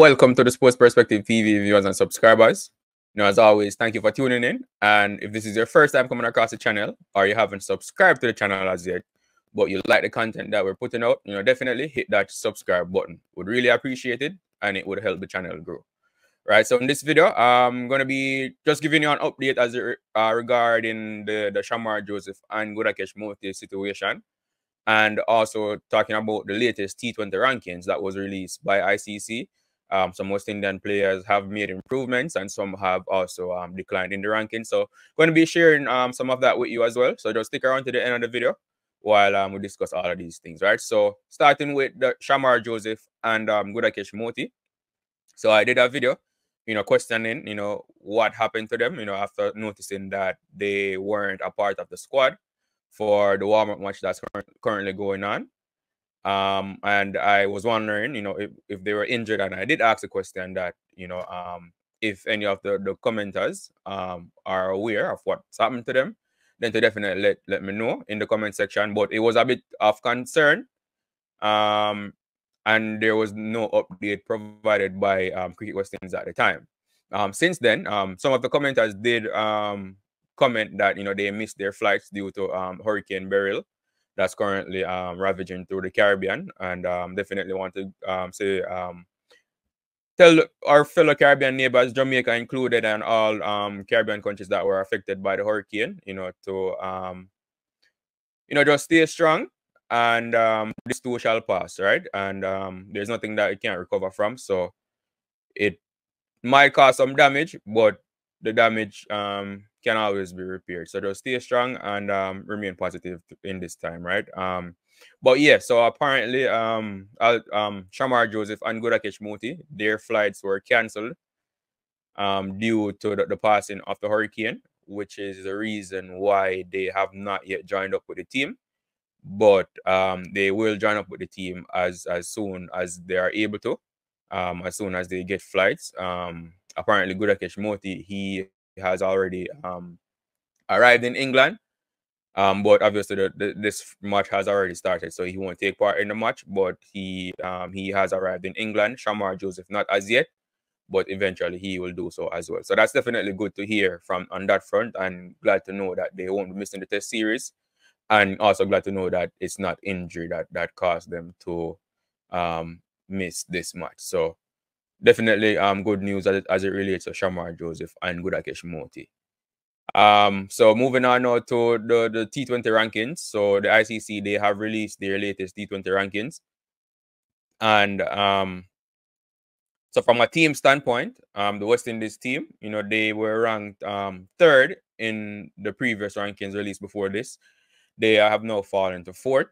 welcome to the Sports Perspective TV viewers and subscribers. As always, thank you for tuning in. And if this is your first time coming across the channel, or you haven't subscribed to the channel as yet, but you like the content that we're putting out, definitely hit that subscribe button. Would really appreciate it, and it would help the channel grow. Right. So in this video, I'm gonna be just giving you an update as regarding the Shamar Joseph and Shamar Motie situation, and also talking about the latest T20 rankings that was released by ICC. Some West Indian players have made improvements, and some have also declined in the rankings. So going to be sharing some of that with you as well. So just stick around to the end of the video while we discuss all of these things, right? So starting with the Shamar Joseph and Shamar Motie. So I did a video, questioning, what happened to them, after noticing that they weren't a part of the squad for the warm-up match that's currently going on. And I was wondering, if they were injured, and I did ask a question that, if any of the commenters are aware of what's happened to them, then to definitely let me know in the comment section. But it was a bit of concern, and there was no update provided by Cricket West Indies at the time. Since then, some of the commenters did comment that they missed their flights due to Hurricane Beryl that's currently ravaging through the Caribbean, and definitely want to tell our fellow Caribbean neighbors, Jamaica included, and all Caribbean countries that were affected by the hurricane, to just stay strong, and this too shall pass, right? And there's nothing that it can't recover from. So it might cause some damage, but the damage can always be repaired. So just stay strong and remain positive in this time, right? But yeah, so apparently Shamar Joseph and Shamar Motie, their flights were cancelled due to the passing of the hurricane, which is the reason why they have not yet joined up with the team. But they will join up with the team as soon as they are able to, as soon as they get flights. Apparently Shamar Motie, he has already arrived in England, but obviously this match has already started, so he won't take part in the match. But he has arrived in England. Shamar Joseph not as yet, but eventually he will do so as well. So that's definitely good to hear from on that front, and glad to know that they won't be missing the test series, and also glad to know that it's not injury that caused them to miss this match. So definitely good news as it relates to Shamar Joseph and Shamar Motie. So moving on now to the T20 rankings. So the ICC, they have released their latest T20 rankings, and so from a team standpoint, the West Indies team, they were ranked third in the previous rankings released before this. They have now fallen to fourth,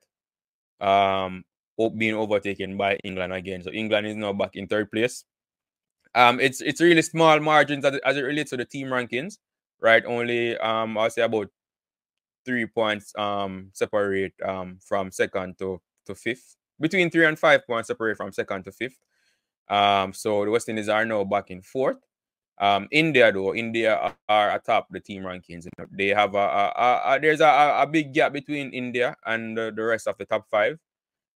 being overtaken by England again. So England is now back in third place. It's really small margins as it relates to the team rankings, right? Only I'll say about 3 points separate from second to fifth. Between 3 and 5 points separate from second to fifth. So the West Indies are now back in fourth. India are atop the team rankings. They have there's a big gap between India and the rest of the top five.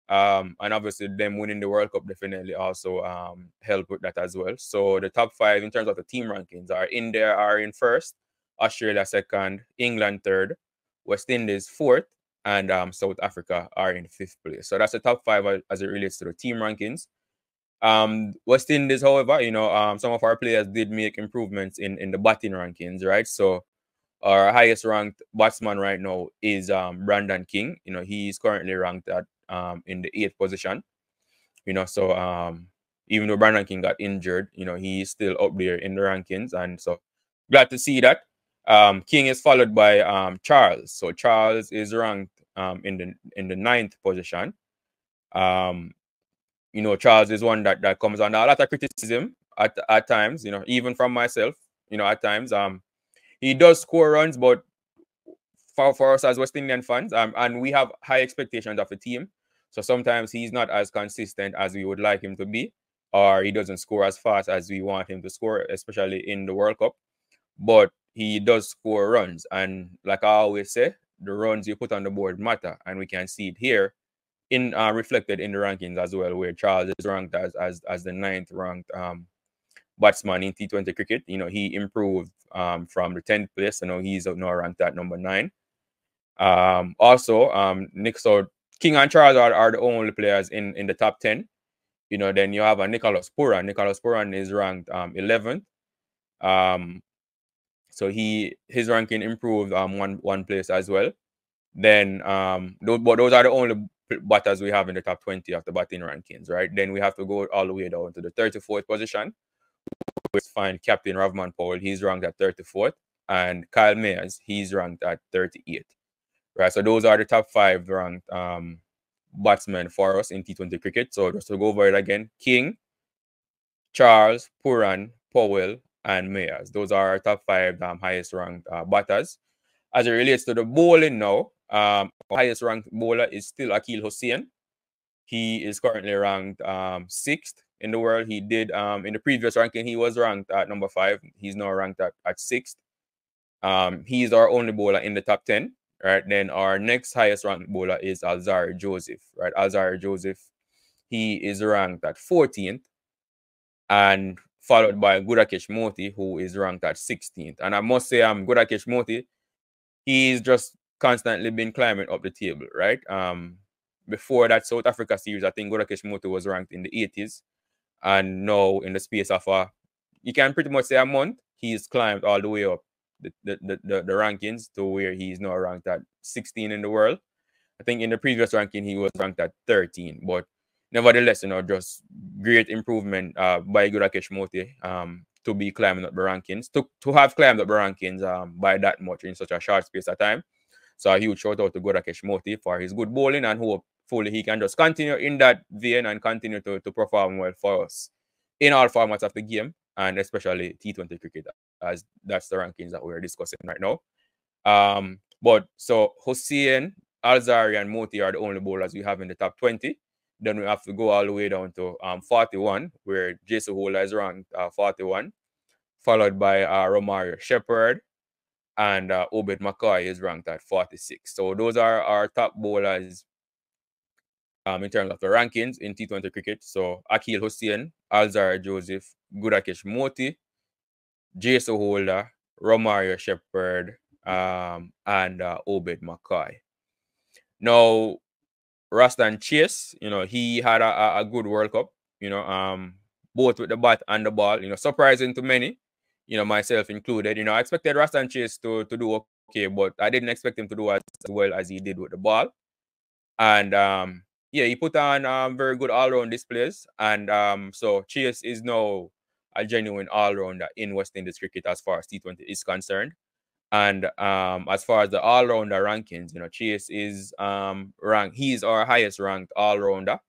And obviously them winning the World Cup definitely also help with that as well. So the top five in terms of the team rankings are India are in first, Australia second, England third, West Indies fourth, and South Africa are in fifth place. So that's the top five as it relates to the team rankings. West Indies, however, some of our players did make improvements in the batting rankings, right? So our highest ranked batsman right now is Brandon King. He's currently ranked at in the 8th position. So even though Brandon King got injured, he's still up there in the rankings, and so glad to see that. King is followed by Charles. So Charles is ranked in the 9th position. Charles is one that comes under a lot of criticism at times, even from myself, at times. He does score runs, but for us as West Indian fans, and we have high expectations of the team. So sometimes he's not as consistent as we would like him to be, or he doesn't score as fast as we want him to score, especially in the World Cup. But he does score runs. And like I always say, the runs you put on the board matter. And we can see it here reflected in the rankings as well, where Charles is ranked as the 9th ranked batsman in T20 cricket. You know, he improved from the 10th place. You know, he's now ranked at number 9. Also, Nick, so King and Charles are the only players in the top 10. You know, then you have a Nicholas Pooran. Nicholas Pooran is ranked 11th. So his ranking improved one place as well. Then but those are the only batters we have in the top 20 of the batting rankings, right? Then we have to go all the way down to the 34th position. We find Captain Ravman Powell, he's ranked at 34th, and Kyle Mayers, he's ranked at 38th. Right, so those are the top 5 ranked batsmen for us in T20 cricket. So just to go over it again: King, Charles, Pooran, Powell, and Mayers. Those are our top 5 highest ranked batters. As it relates to the bowling now, highest ranked bowler is still Akeal Hosein. He is currently ranked 6th in the world. He did in the previous ranking, he was ranked at number 5. He's now ranked at 6th. He's our only bowler in the top 10. Right, then our next highest ranked bowler is Alzarri Joseph. Right, Alzarri Joseph, he is ranked at 14th, and followed by Gudakesh Motie, who is ranked at 16th. And I must say, Gudakesh Motie, he's just constantly been climbing up the table, right? Before that South Africa series, I think Gudakesh Motie was ranked in the 80s, and now in the space of you can pretty much say a month, he's climbed all the way up the rankings to where he's now ranked at 16 in the world. I think in the previous ranking he was ranked at 13, but nevertheless, you know, just great improvement by Gudakesh Motie to be climbing up the rankings, to have climbed up the rankings by that much in such a short space of time. So a huge shout out to Gudakesh Motie for his good bowling, and hopefully he can just continue in that vein and continue to perform well for us in all formats of the game, and especially T20 cricket, as that's the rankings that we're discussing right now. But so Hosein, Alzarri, and Motie are the only bowlers we have in the top 20. Then we have to go all the way down to 41, where Jason Holder is ranked 41, followed by Romario Shepherd, and Obed McCoy is ranked at 46. So those are our top bowlers in terms of the rankings in T20 cricket. So Akeal Hosein, Alzarri Joseph, Gudakesh Motie, Jason Holder, Romario Shepherd, and Obed McCoy. Now, Rastan Chase, you know, he had a good World Cup, you know, both with the bat and the ball, you know, surprising to many, you know, myself included. You know, I expected Rastan Chase to do okay, but I didn't expect him to do as well as he did with the ball. And yeah, he put on very good all-round displays. And so Chase is now a genuine all-rounder in West Indies cricket as far as T20 is concerned. And as far as the all-rounder rankings, you know, Chase is ranked. He's our highest ranked all-rounder,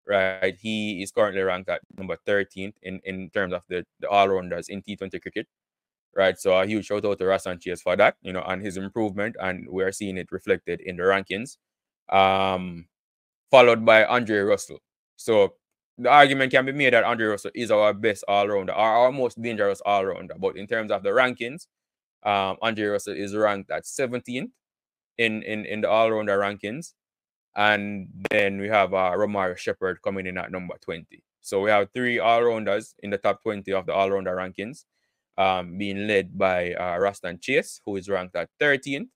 right? He is currently ranked at number 13th in terms of the all-rounders in T20 cricket, right? So a huge shout out to Rastan Chase for that, you know, and his improvement, and we're seeing it reflected in the rankings. Followed by Andre Russell. So the argument can be made that Andre Russell is our best all-rounder, our most dangerous all-rounder. But in terms of the rankings, Andre Russell is ranked at 17th in the all-rounder rankings. And then we have Romario Shepherd coming in at number 20. So we have 3 all-rounders in the top 20 of the all-rounder rankings, being led by Rastan Chase, who is ranked at 13th,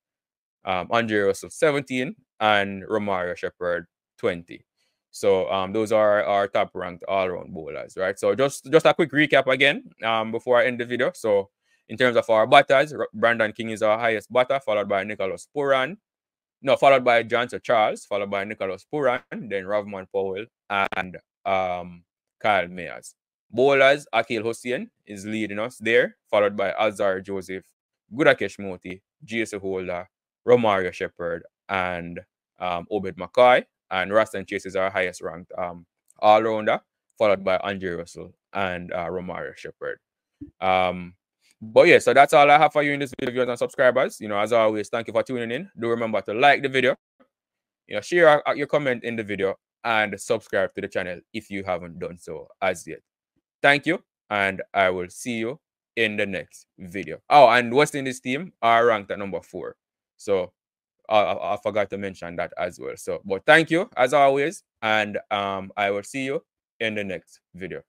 Andre Russell 17, and Romario Shepherd 20. So those are our top ranked all-round bowlers, right? So just a quick recap again before I end the video. So in terms of our batters, Brandon King is our highest batter, followed by Nicholas Pooran. No, followed by Johnson Charles, followed by Nicholas Pooran, then Ravman Powell, and Kyle Mayers. Bowlers, Akeal Hosein is leading us there, followed by Alzarri Joseph, Gudakesh Motie, Jason Holder, Romario Shepherd, and Obed McCoy. And Rastan Chase is our highest ranked all-rounder, followed by Andre Russell and Romario Shepherd. But yeah, so that's all I have for you in this video, viewers and subscribers. You know, as always, thank you for tuning in. Do remember to like the video, you know, share your comment in the video, and subscribe to the channel if you haven't done so as yet. Thank you, and I will see you in the next video. Oh, and West Indies team are ranked at number 4. So I forgot to mention that as well. So, but thank you as always, and I will see you in the next video.